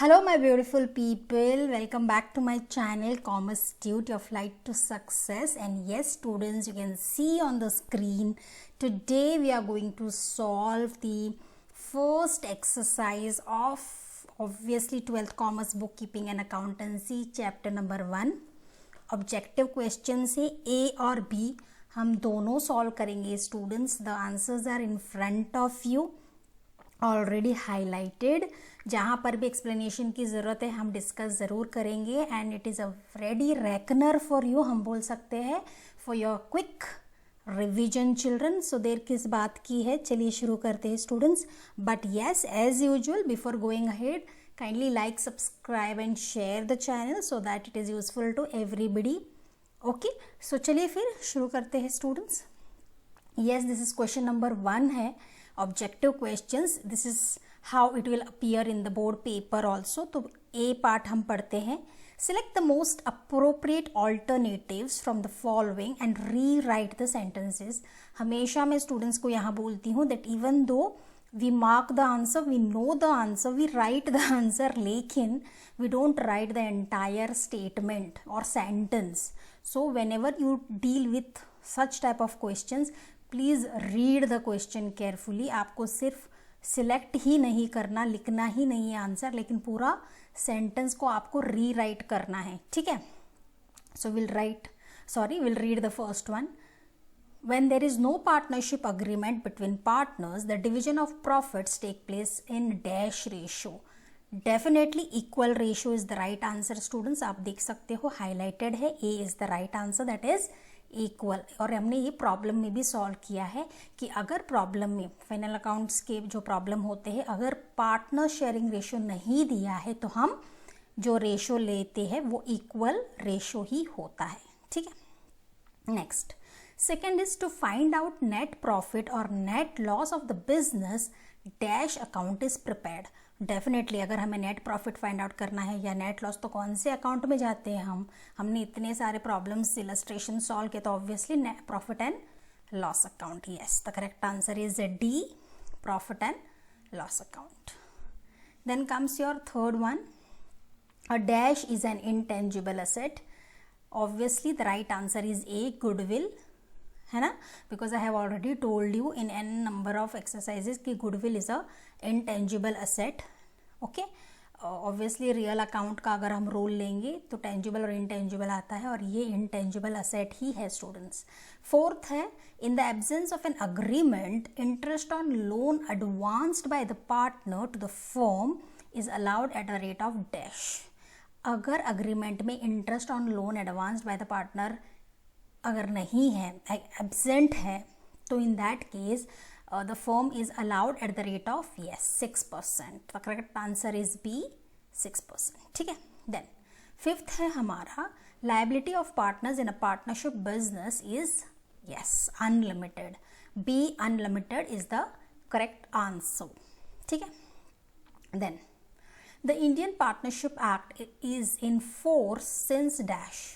Hello my beautiful people, welcome back to my channel Commerce Tute, your flight to success. And yes students, you can see on the screen today we are going to solve the first exercise of obviously 12th Commerce Bookkeeping and Accountancy chapter number 1. Objective question से A और B हम दोनों solve करेंगे students. The answers are in front of you already highlighted. जहाँ पर भी explanation की ज़रूरत है हम डिस्कस ज़रूर करेंगे and it is a ready reckoner for you, हम बोल सकते हैं, for your quick revision children. So देर किस बात की है, चलिए शुरू करते हैं students. But yes, as usual before going ahead, kindly like, subscribe and share the channel so that it is useful to everybody. Okay, so चलिए फिर शुरू करते हैं students. yes, this is question number 1 है objective questions. this is how it will appear in the board paper also. तो A part हम पढ़ते हैं. select the most appropriate alternatives from the following and rewrite the sentences. हमेशा मैं students को यहाँ बोलती हूँ that even though we mark the answer, we know the answer, we write the answer, लेकिन we don't write the entire statement or sentence. So whenever you deal with such type of questions, please read the question carefully. आपको सिर्फ select ही नहीं करना, लिखना ही नहीं है answer, लेकिन पूरा सेंटेंस को आपको रीराइट करना है, ठीक है. So we'll read the first one. When there is no partnership agreement between partners, the division of profits take place in dash ratio. Definitely equal ratio is the right answer students. आप देख सकते हो highlighted है, A is the right answer, that is equal. और हमने ये problem में भी सॉल्व किया है कि अगर प्रॉब्लम में फाइनल अकाउंट्स के जो प्रॉब्लम होते हैं, अगर पार्टनर शेयरिंग रेशियो नहीं दिया है तो हम जो रेशियो लेते हैं वो इक्वल रेशियो ही होता है, ठीक है. Next, second is to find out net profit or net loss of the business dash account is prepared. Definitely अगर हमें नेट प्रॉफिट फाइंड आउट करना है या नेट लॉस तो कौन से अकाउंट में जाते हैं हमने इतने सारे प्रॉब्लम्स इलस्ट्रेशन सॉल्व किए, तो obviously net profit and loss account. Yes, the correct answer is D, profit and loss account. Then comes your third one. A dash is an intangible asset. Obviously the right answer is A, goodwill, है ना, because I have already told you in an number of exercises कि goodwill is a intangible asset. Okay, obviously real account का अगर हम role लेंगे तो tangible और intangible आता है और ये इंटेंजिबल असेट ही है स्टूडेंट्स. फोर्थ है, in the absence of an agreement, interest on loan advanced by the partner to the firm is allowed at the rate of dash. अगर अग्रीमेंट में interest on loan advanced by the partner अगर नहीं है, absent है, तो in that case the firm is allowed at the rate of 6%. The correct answer is B, 6%, ठीक है. Then fifth है हमारा, liability of partners in a partnership business is unlimited. B, unlimited is the correct answer, ठीक है. Then the Indian partnership act is in force since dash.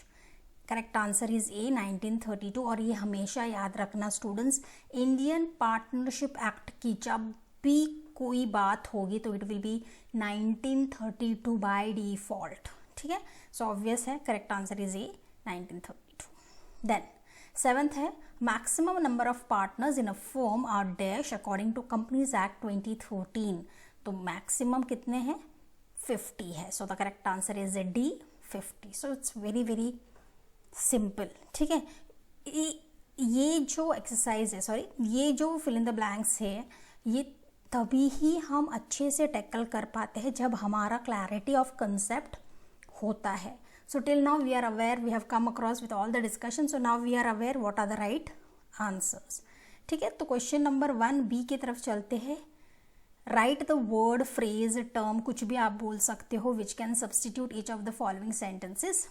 Correct answer is A, 1932. और ये हमेशा याद रखना students, Indian partnership act की जब भी कोई बात होगी तो it will be 1932 by default, ठीक है. सो ऑब्वियस है, correct answer is A, 1932. Then seventh है, maximum number of partners in a firm are dash according to companies act 2013. तो मैक्सिमम कितने हैं, 50 है. So the correct answer is D, 50. So it's very very simple, ठीक है. ये जो exercise है, ये जो फिल इन द ब्लैंक्स है, ये तभी ही हम अच्छे से टैकल कर पाते हैं जब हमारा क्लैरिटी ऑफ कंसेप्ट होता है. So till now we are aware, we have come across with all the discussion. So now we are aware what are the right answers, ठीक है. तो क्वेश्चन नंबर 1 बी की तरफ चलते हैं. Right the word, phrase, term, कुछ भी आप बोल सकते हो, which can substitute each of the following sentences.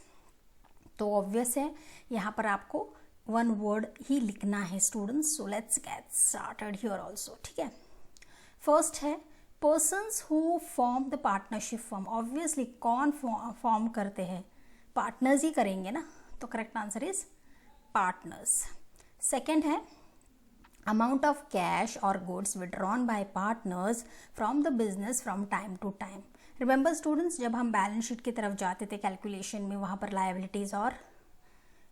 तो ऑब्वियस है यहाँ पर आपको वन वर्ड ही लिखना है students. So let's get started here also, ठीक है. फर्स्ट है, persons who form the partnership firm. Obviously कौन फॉर्म करते हैं, पार्टनर्स ही करेंगे ना, तो correct answer is partners. Second है, amount of cash or goods withdrawn by partners from the business from time to time. Remember students, जब हम balance sheet की तरफ जाते थे कैलकुलेशन में, वहाँ पर लायबिलिटीज़ और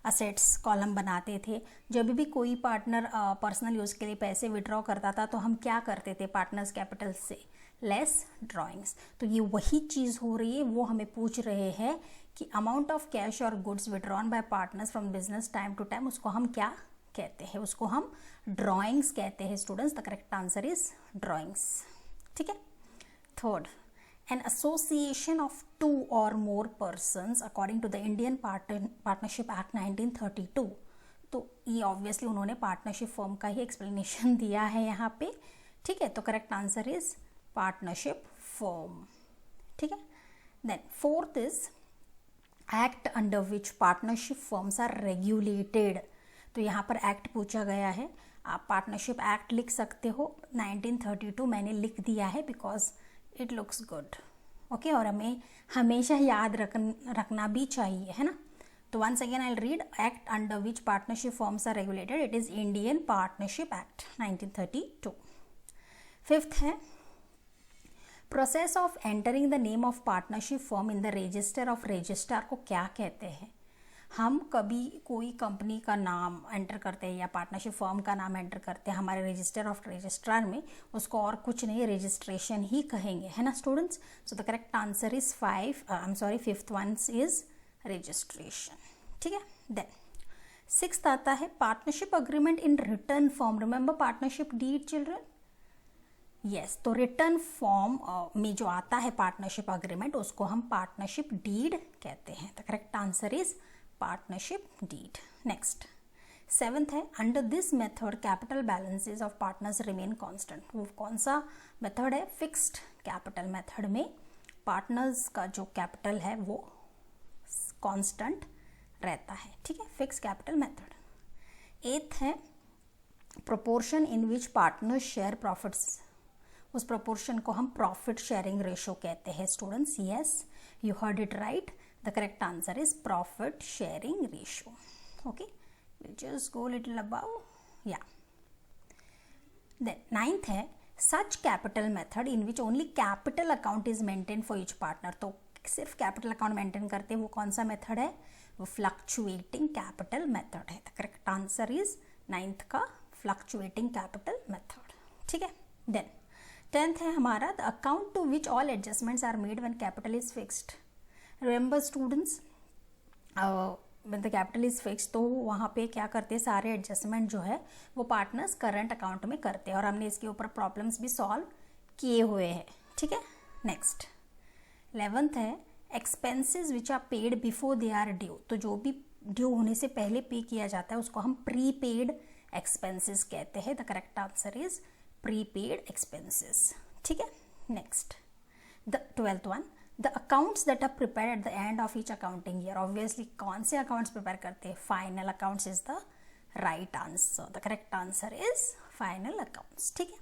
असेट्स कॉलम बनाते थे. जब भी कोई पार्टनर पर्सनल यूज़ के लिए पैसे विड्रॉ करता था तो हम क्या करते थे, पार्टनर्स कैपिटल से लेस ड्राइंग्स. तो ये वही चीज़ हो रही है, वो हमें पूछ रहे हैं कि अमाउंट ऑफ कैश और goods withdrawn by partners from business time to time, उसको हम क्या कहते हैं, उसको हम ड्राइंग्स कहते हैं students. The correct answer is drawings. ठीक है. Third, an association of two or more persons according to the Indian Partnership Act 1932. तो ये ऑब्वियसली उन्होंने पार्टनरशिप फॉर्म का ही एक्सप्लेनेशन दिया है यहाँ पे. ठीक है. तो correct answer is partnership form. ठीक है. Then fourth is act under which partnership forms are regulated. तो यहाँ पर एक्ट पूछा गया है. आप पार्टनरशिप एक्ट लिख सकते हो. 1932 मैंने लिख दिया है because it looks good. Okay. और हमें हमेशा याद रखना भी चाहिए, है ना. तो once again I will read. Act under which partnership forms are regulated. It is Indian partnership act 1932. Fifth है process of entering the name of partnership firm in the register of registrar को क्या कहते हैं. हम कभी कोई company का नाम एंटर करते हैं या पार्टनरशिप फर्म का नाम एंटर करते हैं हमारे रजिस्टर ऑफ रजिस्ट्रार में, उसको और कुछ नहीं, रजिस्ट्रेशन ही कहेंगे, है ना students. So the correct answer is fifth one is registration. ठीक है. देन सिक्स्थ आता है partnership agreement in return form. Remember partnership deed children. Yes. तो रिटर्न फॉर्म में जो आता है पार्टनरशिप अग्रीमेंट, उसको हम पार्टनरशिप डीड कहते हैं. The correct answer is partnership deed. Next, seventh है under this method capital balances of partners remain constant. वो कौन सा मेथड है, फिक्स्ड कैपिटल मेथड में पार्टनर्स का जो कैपिटल है वो कांस्टेंट रहता है. ठीक है. Fixed capital method. एथ है प्रोपोर्शन इन विच पार्टनर्स शेयर प्रॉफिट्स. उस प्रोपोर्शन को हम प्रॉफिट शेयरिंग रेशो कहते हैं students. Yes, you heard it right. The correct answer is profit sharing ratio. Okay, we'll just go a little above. Yeah. Then ninth है such capital method in which only capital account is maintained for each partner. तो सिर्फ capital account maintain करते हैं, वो कौन सा method है, वो फ्लक्चुएटिंग कैपिटल मेथड है. The correct answer is ninth का फ्लक्चुएटिंग कैपिटल मेथड. ठीक है. देन टेंथ है हमारा the account to which all adjustments are made when capital is fixed. Remember students, when the capital is fix, तो वहाँ पे क्या करते हैं, सारे एडजस्टमेंट जो है वो पार्टनर्स करंट अकाउंट में करते हैं, और हमने इसके ऊपर प्रॉब्लम्स भी सॉल्व किए हुए हैं. ठीक है. नेक्स्ट 11th है expenses which are paid before they are due. तो जो भी ड्यू होने से पहले पे किया जाता है उसको हम प्री पेड एक्सपेंसेस कहते हैं. The correct answer is pre paid expenses. ठीक है. Next the 12th one, the accounts that are prepare at the end of each accounting year. Obviously कौन से अकाउंट्स प्रिपेयर करते हैं, final accounts is the right answer. The correct answer is final accounts. ठीक है.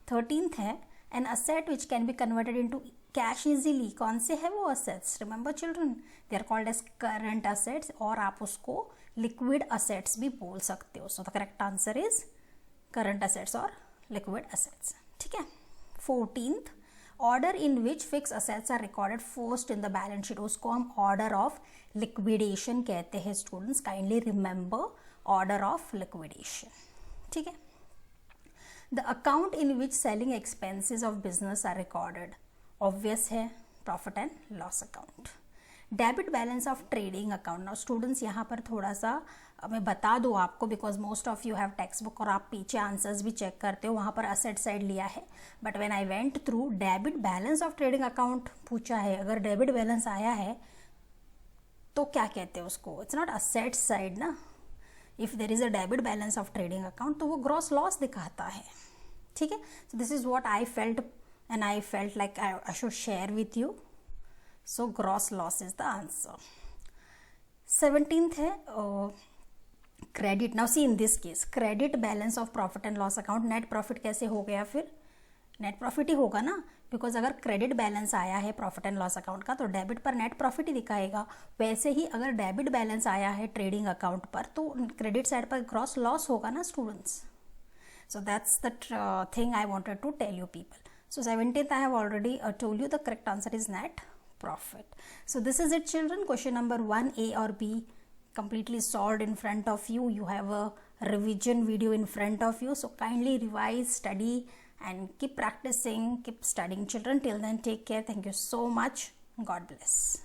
13th है an asset which can be converted into cash easily. कौन से है वो assets, remember children, they are called as current assets, और आप उसको लिक्विड असेट्स भी बोल सकते हो. So the correct answer is current assets और लिक्विड असेट्स. ठीक है. 14th order in which fix assets are recorded first in the balance sheet. उसको हम ऑर्डर ऑफ लिक्विडेशन कहते हैं students. Kindly remember order of liquidation. ठीक है. The account in which selling expenses of business are recorded. Obvious है profit and loss account. Debit balance of trading account. Now students यहाँ पर थोड़ा सा मैं बता दूँ आपको, because most of you have text book और आप पीछे आंसर्स भी चेक करते हो, वहाँ पर असेट साइड लिया है, but when I went through debit balance of trading account पूछा है. अगर डेबिट बैलेंस आया है तो क्या कहते हैं उसको, इट्स नॉट असेट साइड ना. If there is a debit balance of trading account तो वो ग्रॉस लॉस दिखाता है. ठीक है. So this is what I felt and I felt like I should share with you. So gross loss is the answer. 17th है credit. Now see in this case credit balance of profit and loss account. Net profit कैसे हो गया, फिर net profit ही होगा ना, because अगर credit balance आया है प्रॉफिट एंड लॉस अकाउंट का तो डेबिट पर नेट प्रॉफिट ही दिखाएगा. वैसे ही अगर डेबिट बैलेंस आया है ट्रेडिंग अकाउंट पर तो क्रेडिट साइड पर ग्रॉस लॉस होगा ना students. So that's the thing I wanted to tell you people. So 17th I have already told you the correct answer is net profit. So this is it children. Question number 1, A or B, completely solved in front of you. You have a revision video in front of you. So kindly revise, study and keep practicing, keep studying children. Till then, take care. Thank you so much. God bless.